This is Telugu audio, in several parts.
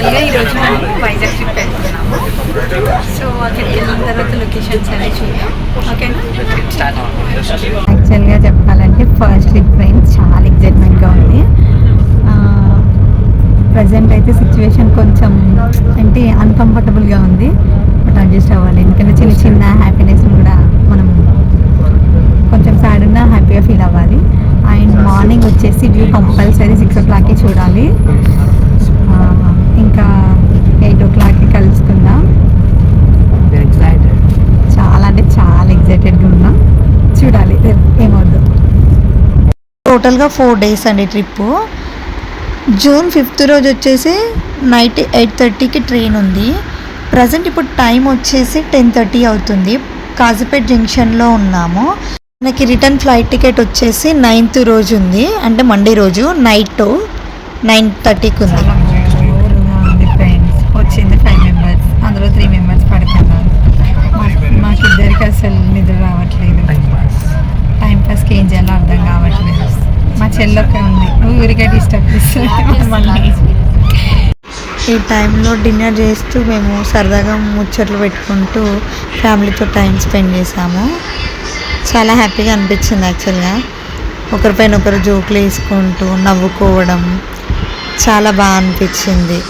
ఫైనల్గా ఈరోజు మేము వైజాగ్ ట్రిప్ వెళ్తున్నాము. సో అక్కడికి వెళ్ళిన తర్వాత లొకేషన్స్ అన్నీ చూద్దాం. ఓకేనా? యాక్చువల్గా చెప్పాలంటే ఫస్ట్ ట్రిప్ ఫ్రెండ్స్ చాలా ఎక్సైట్మెంట్గా ఉంది. ప్రజెంట్ అయితే సిచ్యువేషన్ కొంచెం అంటే అన్కంఫర్టబుల్గా ఉంది, బట్ అడ్జస్ట్ అవ్వాలి. ఎందుకంటే చిన్న చిన్న హ్యాపీనెస్ కూడా మనం కొంచెం సాడ్ ఉన్నా హ్యాపీగా ఫీల్ అవ్వాలి. అండ్ మార్నింగ్ వచ్చేసి వ్యూ కంపల్సరీ 6 o'clockకి చూడాలి. ఇంకా 8 o'clockకి కలుసుకుందాం. చాలా అంటే చాలా ఎక్సైటెడ్గా ఉన్నాం. చూడాలి ఏమవుద్దు. టోటల్గా 4 days అండి ట్రిప్పు. June 5th రోజు వచ్చేసి నైట్ 8:30కి ట్రైన్ ఉంది. ప్రజెంట్ ఇప్పుడు టైం వచ్చేసి 10:30 అవుతుంది. కాజీపేట్ జంక్షన్లో ఉన్నాము. మనకి రిటర్న్ ఫ్లైట్ టికెట్ వచ్చేసి 9th రోజు ఉంది, అంటే మండే రోజు నైట్ 9:30కి ఉంది. వచ్చింది 5 members, అందులో 3 members పడుతున్నారు. మాకిద్దరికి అసలు నిద్ర రావట్లేదు. టైం పాస్కి ఏం చేయాలో అర్థం కావట్లేదు. మా చెల్లొక్క ఉంది, ఊరికే డిస్టర్బ్ చేస్తుంది. ఈ టైంలో డిన్నర్ చేస్తూ మేము సరదాగా ముచ్చట్లు పెట్టుకుంటూ ఫ్యామిలీతో టైం స్పెండ్ చేసాము. చాలా హ్యాపీగా అనిపించింది. యాక్చువల్గా ఒకరిపైన ఒకరు జోకులు వేసుకుంటూ నవ్వుకోవడం చాలా బాగా అనిపించింది.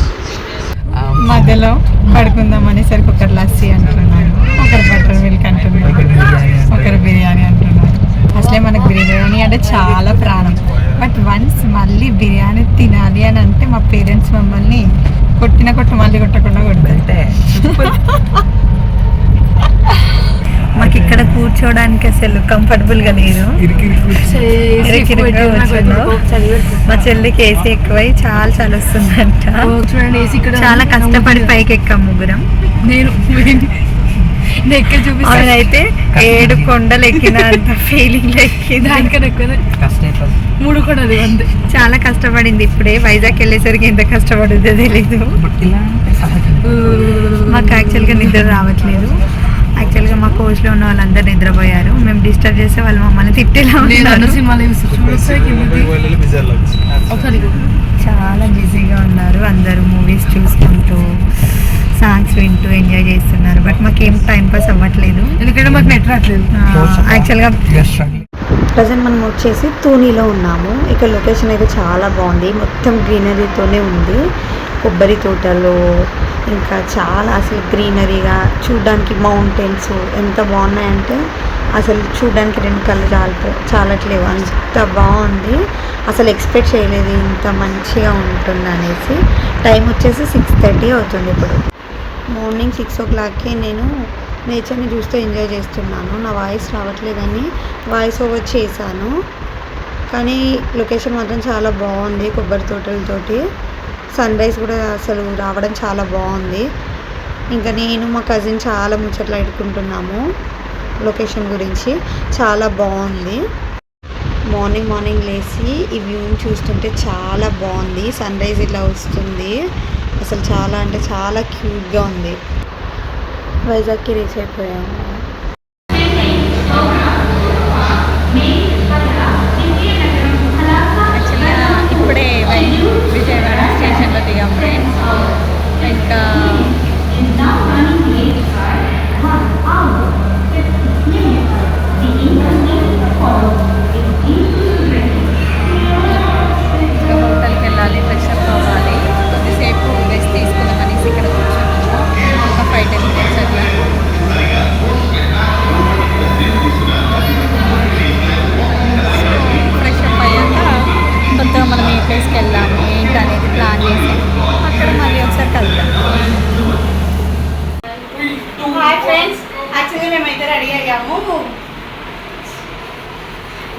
మధ్యలో పడుకుందాం అనేసరికి ఒకరు లస్సీ అంటున్నారు, ఒకరు బటర్ మిల్క్ అంటున్నారు, ఒకరు బిర్యానీ అంటున్నారు. అసలే మనకు బిర్యానీ అంటే చాలా ప్రాణం, బట్ వన్స్ మళ్ళీ బిర్యానీ తినాలి అని అంటే మా పేరెంట్స్ మమ్మల్ని కొట్టు మళ్ళీ కొట్టకుండా కొడుతుంటే మాకు ఇక్కడ కూర్చోడానికి అసలు కంఫర్టబుల్గా లేదు. మా చెల్లికి ఏసీ ఎక్కువై చాలా వస్తుందంట. చాలా కష్టపడి పైకి ఎక్కాం ముగ్గురం. అయితే 7 కొండలు ఎక్కినంత ఫీలింగ్ చాలా కష్టపడింది. ఇప్పుడే వైజాగ్ వెళ్ళేసరికి ఎంత కష్టపడుతుందో తెలీదు. మాకు యాక్చువల్గా నిద్ర రావట్లేదు. యాక్చువల్గా మా కోచ్లో ఉన్న వాళ్ళందరూ నిద్రపోయారు. మేము డిస్టర్బ్ చేస్తే వాళ్ళు మమ్మల్ని తిట్టేలా ఉన్నారు. చాలా బిజీగా ఉన్నారు. అందరూ మూవీస్ చూసుకుంటూ సాంగ్స్ వింటూ ఎంజాయ్ చేస్తున్నారు. బట్ మాకేం టైం పాస్ అవ్వట్లేదు, ఎందుకంటే మాకు నెట్ రావట్లేదు. యాక్చువల్గా ప్రజెంట్ మనం వచ్చేసి తూనీలో ఉన్నాము. ఇక్కడ లొకేషన్ అయితే చాలా బాగుంది. మొత్తం గ్రీనరీతోనే ఉంది. కొబ్బరి తోటలు, ఇంకా చాలా అసలు గ్రీనరీగా చూడడానికి మౌంటైన్స్ ఎంత బాగున్నాయంటే అసలు చూడడానికి 2 కళ్ళు చాలట్లేవు, అంత బాగుంది. అసలు ఎక్స్పెక్ట్ చేయలేదు ఇంత మంచిగా ఉంటుంది అనేసి. టైం వచ్చేసి 6:30 అవుతుంది. ఇప్పుడు మార్నింగ్ 6 o'clockకి నేను నేచర్ని చూస్తూ ఎంజాయ్ చేస్తున్నాను. నా వాయిస్ రావట్లేదని వాయిస్ ఓవర్ చేశాను, కానీ లొకేషన్ మాత్రం చాలా బాగుంది. కొబ్బరి తోటలతోటి సన్ రైజ్ కూడా అసలు రావడం చాలా బాగుంది. ఇంకా నేను మా కజిన్ చాలా ముచ్చట్లు పెట్టుకుంటున్నాము లొకేషన్ గురించి. చాలా బాగుంది. మార్నింగ్ లేచి ఈ వ్యూని చూస్తుంటే చాలా బాగుంది. సన్ రైజ్ ఇలా వస్తుంది. అసలు చాలా అంటే చాలా క్యూట్గా ఉంది. వైజాగ్కి రీచ్ అయిపోయాము. ఇప్పుడే విజయవాడ స్టేషన్లో దిగాం ఫ్రెండ్స్. ఇంకా హోటల్కి వెళ్ళాలి, ఫ్రెష్ అప్ అవ్వాలి. కొద్దిసేపు రెస్ట్ తీసుకుందాం అనేసి ఇక్కడ కూర్చున్నాము. ఒక 5-10 minutes అట్లా. ఫ్రెష్ అప్ అయ్యాక కొత్తగా మనం ఏ ప్లేస్కి వెళ్దాము ఏంటి అనేది ప్లాన్ చేసి అక్కడ మళ్ళీ ఒకసారి కలుద్దాం. హాయ్ ఫ్రెండ్స్, యాక్చువల్లీ మేమైతే రెడీ అయ్యాము.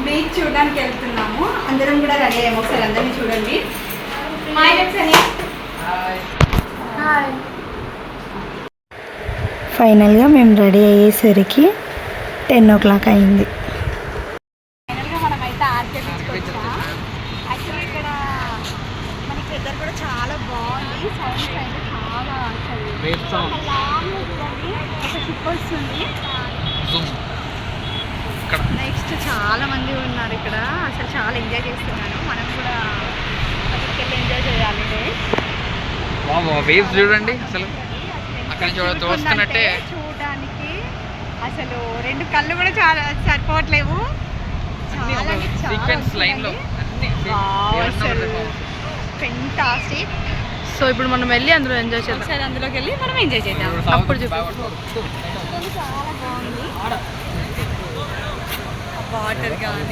బీచ్ చూడడానికి వెళ్తున్నాము. అందరం కూడా రెడీ అయ్యాము. ఒకసారి అందరినీ చూడండి. హాయ్ చెప్తాను. హాయ్. ఫైనల్గా మేము రెడీ అయ్యేసరికి 10 o'clock అయింది. ఫైనల్గా మనమైతే ఆర్కే బీచ్కి వచ్చాం. యాక్చువల్లీ ఇక్కడ మనకి వెదర్ కూడా చాలా బాగుంది. సౌండ్స్ అయితే చాలా అసలు లాంగ్ ఉంటుంది. ఒక షిప్ వస్తుంది. నెక్స్ట్ చాలా మంది ఉన్నారు ఇక్కడ. అసలు చాలా ఎంజాయ్ చేస్తున్నాను. మనం కూడా అక్కడికి వెళ్ళి ఎంజాయ్ చేయాలి. వేవ్స్ చూడండి అసలు అక్కడ నుంచి చూస్తున్నట్టే చూడడానికి అసలు రెండు కళ్ళు కూడా చాలా సరిపోవట్లేవు. సీక్వెన్స్ లైన్లో ఫెంటాస్టిక్. సో ఇప్పుడు మనం వెళ్ళి అందులో ఎంజాయ్ చేద్దాం. ఒకసారి అందులోకి వెళ్ళి మనం ఎంజాయ్ చేద్దాం. అప్పుడు చూద్దాం. చాలా బాగుంది వాటర్ కానీ.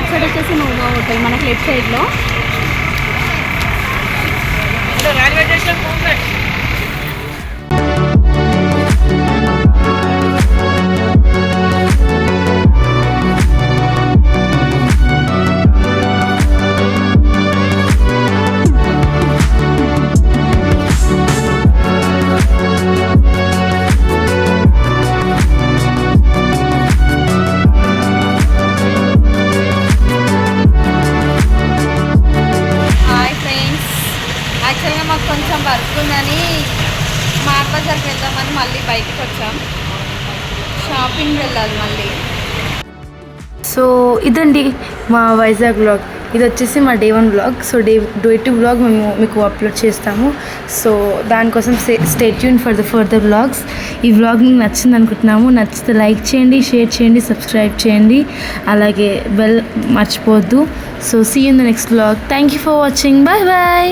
అక్కడ వచ్చేసి నోవా హోటల్ మనకి లెఫ్ట్ సైడ్లో. రైల్వే స్టేషన్ యాక్చువల్గా మాకు కొంచెం వర్క్ ఉందని మార్ట్ బజార్కి వెళ్దామని మళ్ళీ బయటకు వచ్చాం. షాపింగ్ వెళ్ళాలి మళ్ళీ. సో ఇదండి మా వైజాగ్ వ్లాగ్. ఇది వచ్చేసి మా day 1 vlog. So day 2 vlog మేము మీకు అప్లోడ్ చేస్తాము. సో దానికోసం stay tune for the further vlogs. ఈ వ్లాగ్ మీకు నచ్చింది అనుకుంటున్నాము. నచ్చితే లైక్ చేయండి, షేర్ చేయండి, సబ్స్క్రైబ్ చేయండి, అలాగే బెల్ మర్చిపోవద్దు. So see you in the next vlog. Thank you for watching. Bye bye.